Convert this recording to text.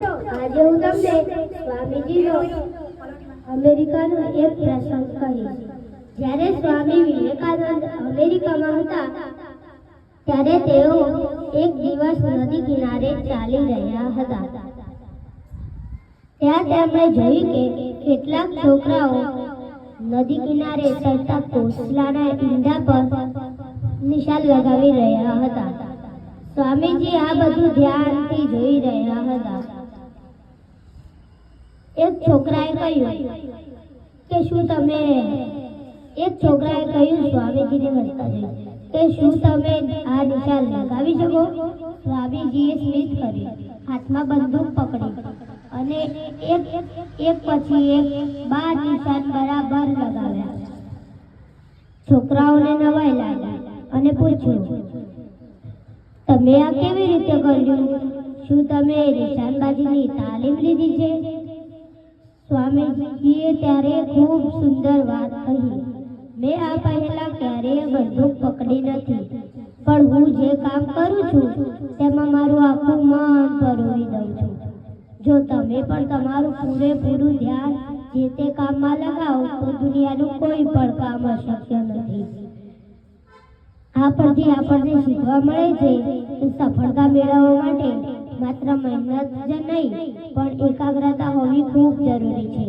આજે હું તમને સ્વામીજીનો અમેરિકાનો એક પ્રસંગ કહીશ. જ્યારે સ્વામી વિવેકાનંદ અમેરિકામાં હતા ત્યારે તેઓ એક દિવસ નદી કિનારે ચાલી રહ્યા હતા. ત્યાં તેમણે જોયું કે કેટલાક છોકરાઓ નદી કિનારે તરતા કોસલાના ઈંડા પર નિશાન લગાવી રહ્યા હતા. સ્વામીજી આ બધું ધ્યાનથી જોઈ રહ્યા હતા. એક છોકરાએ કહ્યું સ્વામીજીને હસતા જોઈ કે શું તમે આ નિશાન લગાવી શકો? સ્વામીજીએ સ્મિત કરી, હાથમાં બંદૂક પકડી અને એક પછી એક 12 નિશાન બરાબર લગાવ્યા. છોકરાઓને નવાઈ લાગી અને પૂછ્યું, તમે આ કેવી રીતે કર્યું? શું તમે નિશાનબાજીની તાલીમ લીધી છે? સ્વામીજીએ ત્યારે ખૂબ સુંદર વાત કહી, મેં આ પહેલા ક્યારેય બંદૂક પકડી નથી, પણ હું જે કામ કરું છું તેમાં મારું આખું મન પરોવી દઉં છું. જો તમે પણ તમારું પૂરેપૂરું ધ્યાન જે તે કામમાં લગાવો તો દુનિયાનું કોઈ પણ કામ અશક્ય નથી. આ પરથી આપણને શીખવા મળે છે કે સફળતા મેળવવા માટે માત્ર મહેનત જ નહીં પણ એકાગ્રતા હોવી ખૂબ જરૂરી છે.